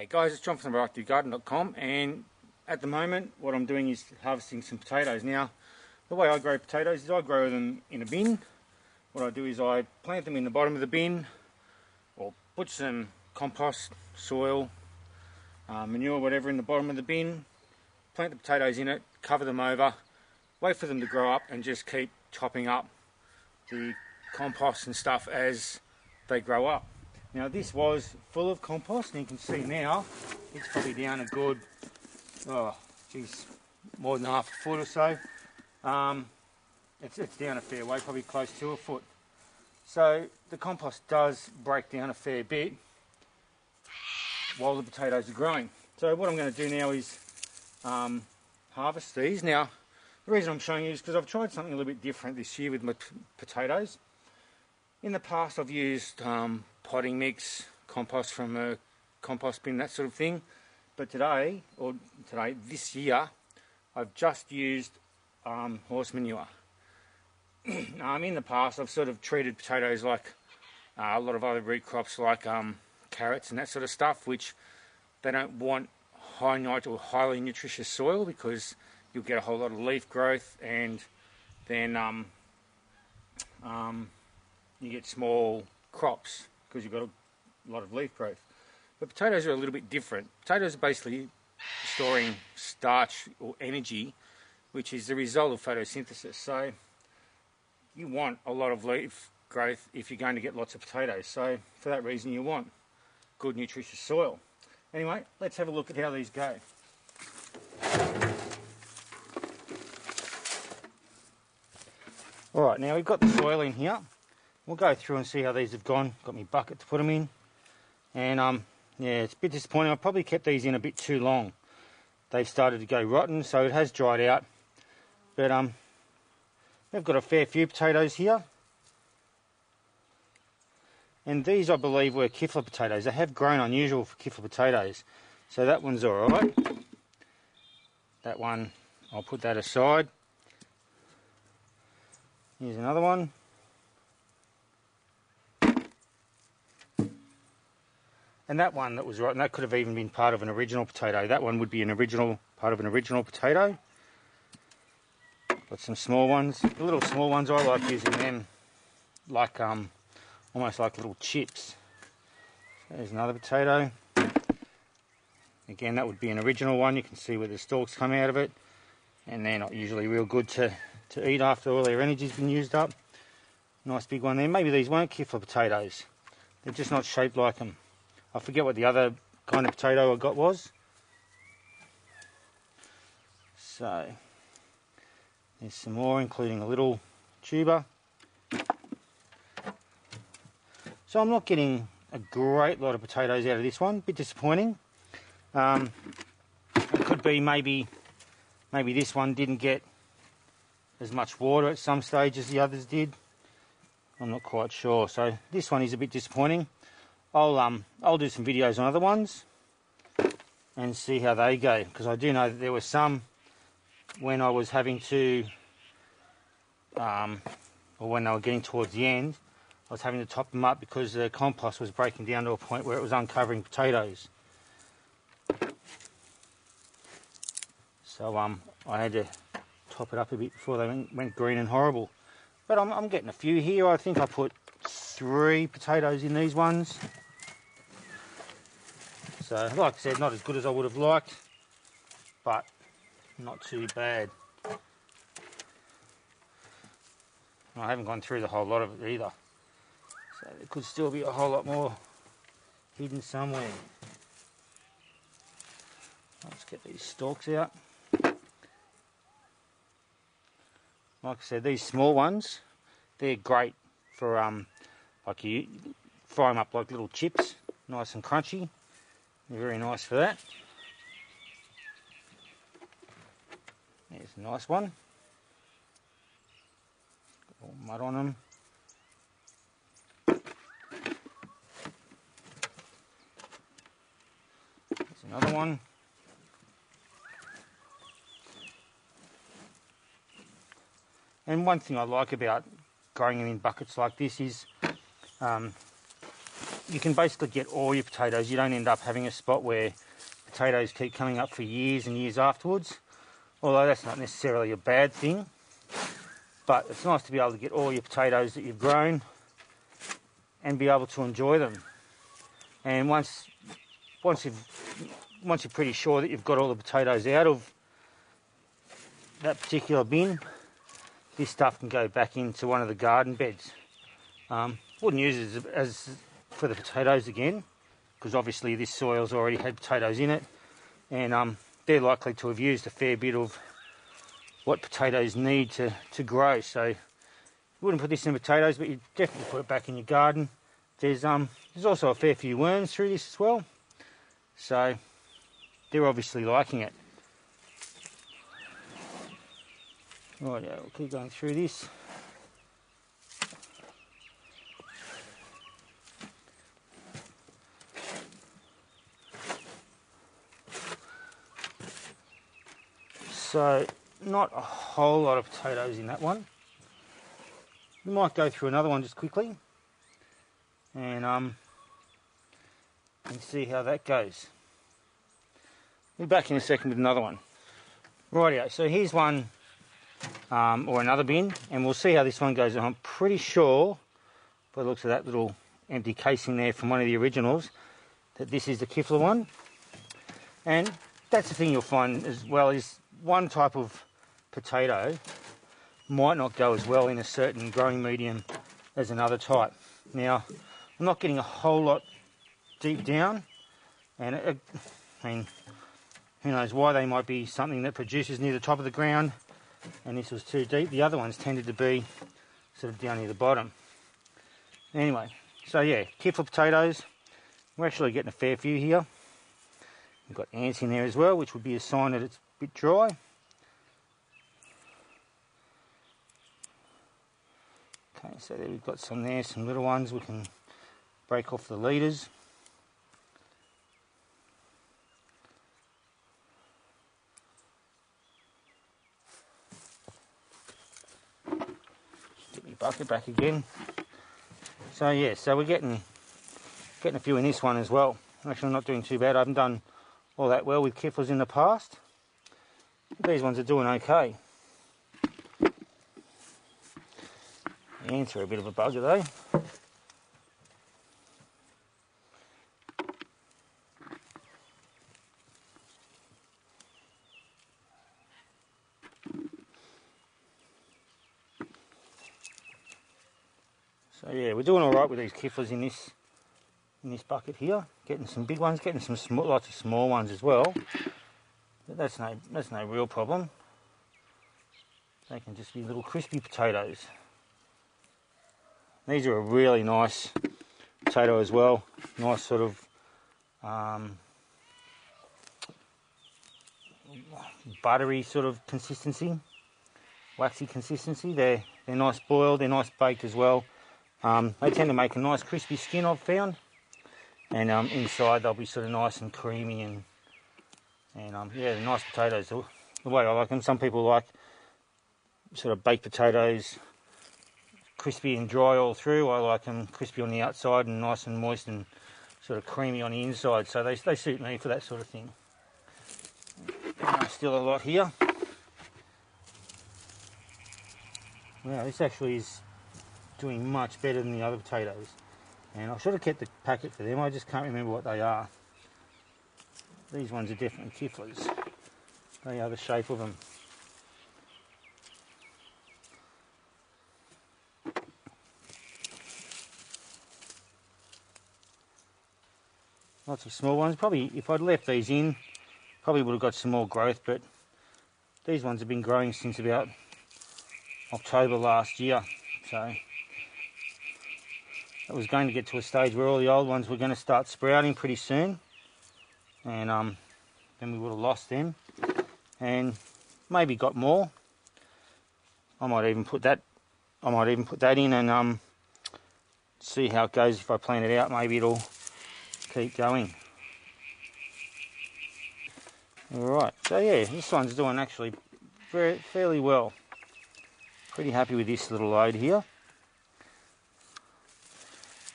Hey guys, it's John from TheRightViewGarden.com, and at the moment what I'm doing is harvesting some potatoes. Now, the way I grow potatoes is I grow them in a bin. What I do is I plant them in the bottom of the bin, or put some compost, soil, manure, whatever in the bottom of the bin, plant the potatoes in it, cover them over, wait for them to grow up and just keep chopping up the compost and stuff as they grow up. Now this was full of compost, and you can see now it's probably down a good, more than half a foot or so. It's down a fair way, probably close to a foot. So the compost does break down a fair bit while the potatoes are growing. So what I'm going to do now is harvest these. Now the reason I'm showing you is because I've tried something a little bit different this year with my potatoes. In the past I've used potting mix, compost from a compost bin, that sort of thing. But this year, I've just used horse manure. In the past I've sort of treated potatoes like a lot of other root crops like carrots and that sort of stuff, which they don't want high nitrogen or highly nutritious soil because you'll get a whole lot of leaf growth, and then you get small crops because you've got a lot of leaf growth. But potatoes are a little bit different. Potatoes are basically storing starch or energy, which is the result of photosynthesis. So you want a lot of leaf growth if you're going to get lots of potatoes. So for that reason you want good nutritious soil. Anyway, let's have a look at how these go. Alright, now we've got the soil in here. We'll go through and see how these have gone. Got my bucket to put them in. And yeah, it's a bit disappointing. I probably kept these in a bit too long. They've started to go rotten, so it has dried out. But they've got a fair few potatoes here. And these, I believe, were Kifler potatoes. They have grown unusual for Kifler potatoes. So that one's alright. That one, I'll put that aside. Here's another one. And that one that was right, and that could have even been part of an original potato. That one would be part of an original potato. Got some small ones. The little small ones, I like using them like almost like little chips. There's another potato. Again, that would be an original one. You can see where the stalks come out of it. And they're not usually real good to eat after all their energy's been used up. Nice big one there. Maybe these weren't Kifler potatoes. They're just not shaped like them. I forget what the other kind of potato I got was. So there's some more, including a little tuber. So I'm not getting a great lot of potatoes out of this one. A bit disappointing. It could be maybe this one didn't get as much water at some stage as the others did. I'm not quite sure. So this one is a bit disappointing. I'll do some videos on other ones and see how they go, because I do know that there were some when I was having to, or when they were getting towards the end, I was having to top them up because the compost was breaking down to a point where it was uncovering potatoes. So I had to top it up a bit before they went green and horrible. But I'm getting a few here. I think I put 3 potatoes in these ones. So, like I said, not as good as I would have liked, but not too bad. I haven't gone through the whole lot of it either. So there could still be a whole lot more hidden somewhere. Let's get these stalks out. Like I said, these small ones, they're great for like you fry them up like little chips, nice and crunchy. They're very nice for that. There's a nice one. Got all mud on them. There's another one. And one thing I like about growing them in buckets like this is you can basically get all your potatoes. You don't end up having a spot where potatoes keep coming up for years and years afterwards, although that's not necessarily a bad thing. But it's nice to be able to get all your potatoes that you've grown and be able to enjoy them. And once you're pretty sure that you've got all the potatoes out of that particular bin, this stuff can go back into one of the garden beds. Wouldn't use it as for the potatoes again, because obviously this soil's already had potatoes in it, and they're likely to have used a fair bit of what potatoes need to grow. So you wouldn't put this in potatoes, but you definitely put it back in your garden. There's also a fair few worms through this as well, so they're obviously liking it. Right, yeah, we'll keep going through this. So, not a whole lot of potatoes in that one. We might go through another one just quickly and see how that goes. We'll be back in a second with another one. Rightio, so here's one or another bin, and we'll see how this one goes. I'm pretty sure, by the looks of that little empty casing there from one of the originals, that this is the Kifler one. And that's the thing you'll find as well, is one type of potato might not go as well in a certain growing medium as another type. Now, I'm not getting a whole lot deep down, and I mean, who knows why. They might be something that produces near the top of the ground, and this was too deep. The other ones tended to be sort of down near the bottom. Anyway, so yeah, Kifler potatoes. We're actually getting a fair few here. We've got ants in there as well, which would be a sign that it's a bit dry. Okay, so there we've got some there, some little ones. We can break off the leaders. Get my bucket back again. So yeah, so we're getting a few in this one as well. Actually, I'm not doing too bad. I haven't done all that well with Kiflers in the past. These ones are doing okay. The ants are a bit of a bugger though. So yeah, we're doing all right with these Kiflers in this bucket here. Getting some big ones, getting some lots of small ones as well. But that's no real problem. They can just be little crispy potatoes. These are a really nice potato as well. Nice sort of buttery sort of consistency, waxy consistency. They're nice boiled. They're nice baked as well. They tend to make a nice crispy skin, I've found, and inside they'll be sort of nice and creamy and yeah, they're nice potatoes. The way I like them. Some people like sort of baked potatoes, crispy and dry all through. I like them crispy on the outside and nice and moist and sort of creamy on the inside. So they suit me for that sort of thing. Still a lot here. Wow, this actually is doing much better than the other potatoes. And I should have kept the packet for them. I just can't remember what they are. These ones are definitely Kiflers. They are the shape of them. Lots of small ones. Probably, if I'd left these in, probably would have got some more growth, but these ones have been growing since about October last year. So it was going to get to a stage where all the old ones were going to start sprouting pretty soon, and then we would have lost them and maybe got more. I might even put that in and see how it goes. If I plan it out, maybe it'll keep going. Alright, so yeah, this one's doing actually fairly well. Pretty happy with this little load here.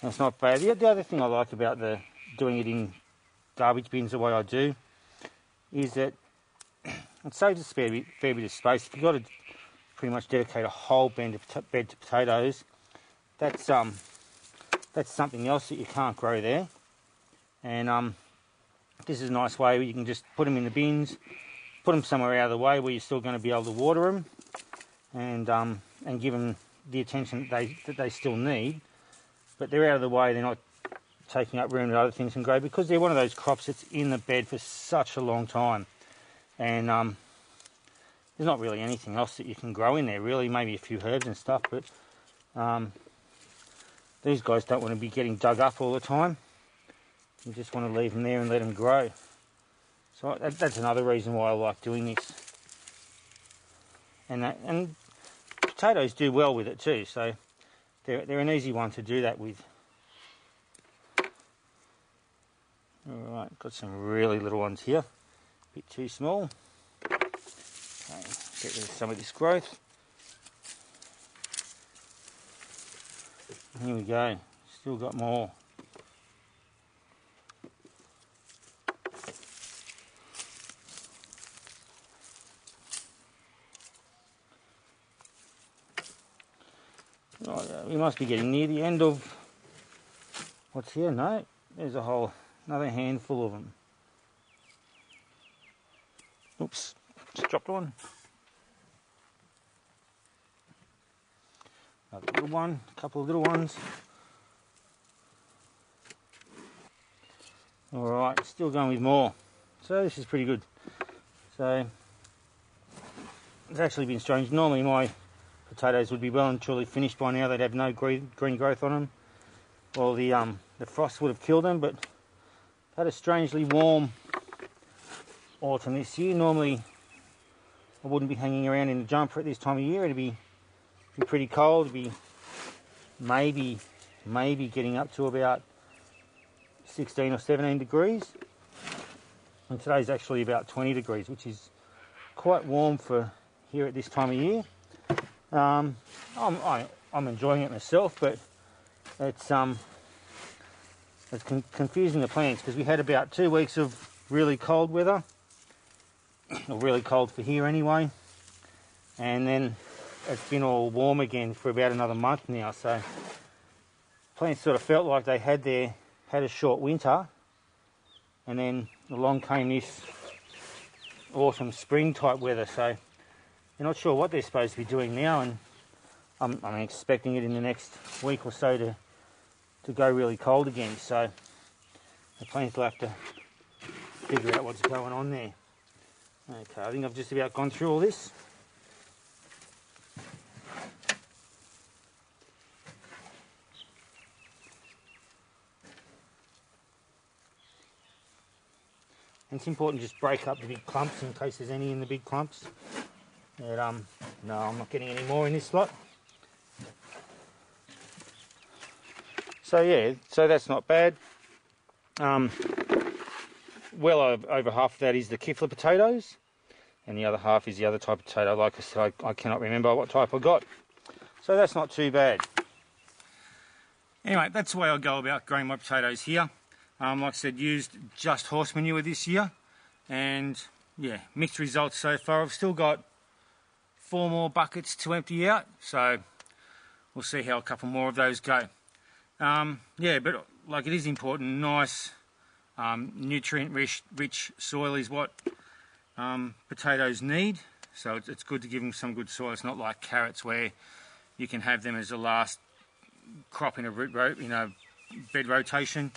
That's not bad. The other thing I like about doing it in garbage bins the way I do is that it saves a fair bit of space. If you've got to pretty much dedicate a whole bed to potatoes, that's something else that you can't grow there. And this is a nice way where you can just put them in the bins, put them somewhere out of the way where you're still going to be able to water them, and give them the attention that they still need. But they're out of the way, they're not taking up room that other things can grow, because they're one of those crops that's in the bed for such a long time. And there's not really anything else that you can grow in there, really, maybe a few herbs and stuff, but these guys don't want to be getting dug up all the time. You just want to leave them there and let them grow. So that's another reason why I like doing this. And potatoes do well with it too, so they're an easy one to do that with. Alright, got some really little ones here, a bit too small. Okay, get rid of some of this growth. Here we go, still got more. Right, we must be getting near the end of what's here. No, there's another handful of them. Oops, just dropped one. Another little one, a couple of little ones. Alright, still going with more. So this is pretty good. So it's actually been strange. Normally my potatoes would be well and truly finished by now. They'd have no green growth on them. Well, the frost would have killed them, but had a strangely warm autumn this year. Normally I wouldn't be hanging around in the jumper at this time of year. It'd be pretty cold. It'd be maybe getting up to about 16 or 17 degrees. And today's actually about 20 degrees, which is quite warm for here at this time of year. I'm enjoying it myself, but it's confusing the plants, because we had about 2 weeks of really cold weather, or really cold for here anyway, and then it's been all warm again for about another month now. So plants sort of felt like they had a short winter, and then along came this autumn spring type weather. So they're not sure what they're supposed to be doing now, and I'm expecting it in the next week or so to go really cold again. So the plants will have to figure out what's going on there. Okay, I think I've just about gone through all this. And it's important to just break up the big clumps in case there's any in the big clumps. But, no, I'm not getting any more in this lot. So yeah, so that's not bad. Well over half of that is the Kifler potatoes, and the other half is the other type of potato. Like I said, I cannot remember what type I got. So that's not too bad. Anyway, that's the way I go about growing my potatoes here. Like I said, used just horse manure this year, and yeah, mixed results so far. I've still got 4 more buckets to empty out, so we'll see how a couple more of those go. Yeah, but like, it is important, nice nutrient rich soil is what potatoes need. So it's good to give them some good soil. It's not like carrots where you can have them as the last crop in a bed rotation.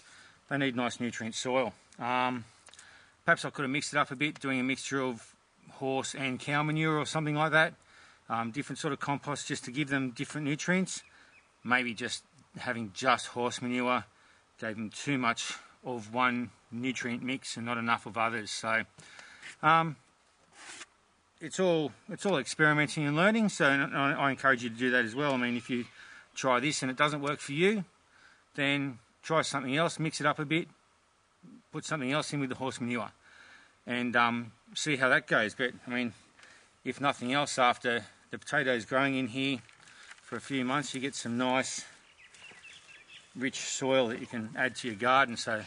They need nice nutrient soil. Perhaps I could have mixed it up a bit, doing a mixture of horse and cow manure or something like that. Different sort of compost just to give them different nutrients. Maybe just having just horse manure gave them too much of one nutrient mix and not enough of others. So it's all experimenting and learning. So I encourage you to do that as well. I mean, if you try this and it doesn't work for you, then try something else, mix it up a bit, put something else in with the horse manure, and see how that goes. But I mean, if nothing else, after the potatoes growing in here for a few months, you get some nice rich soil that you can add to your garden, so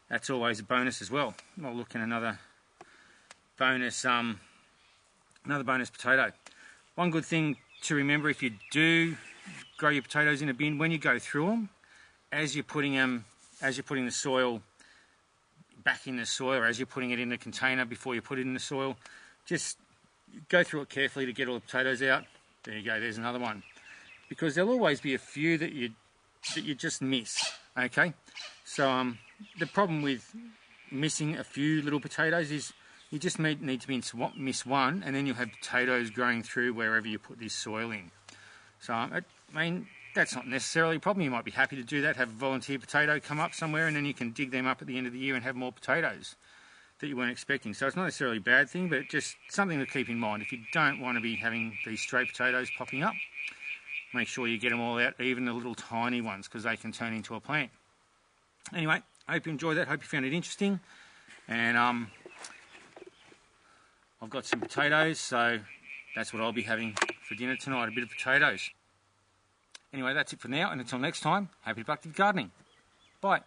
that's always a bonus as well. I'll look in another bonus potato. One good thing to remember if you do grow your potatoes in a bin, when you go through them, as you're putting the soil back in the soil, or as you're putting it in the container before you put it in the soil, just go through it carefully to get all the potatoes out. There you go, there's another one. Because there'll always be a few that you just miss, okay? So the problem with missing a few little potatoes is you just need to miss one, and then you'll have potatoes growing through wherever you put this soil in. So, I mean, that's not necessarily a problem. You might be happy to do that, have a volunteer potato come up somewhere, and then you can dig them up at the end of the year and have more potatoes that you weren't expecting. So it's not necessarily a bad thing, but just something to keep in mind. If you don't want to be having these stray potatoes popping up, make sure you get them all out, even the little tiny ones, because they can turn into a plant. Anyway, I hope you enjoyed that. Hope you found it interesting. And I've got some potatoes, so that's what I'll be having for dinner tonight, a bit of potatoes. Anyway, that's it for now, and until next time, happy productive gardening. Bye.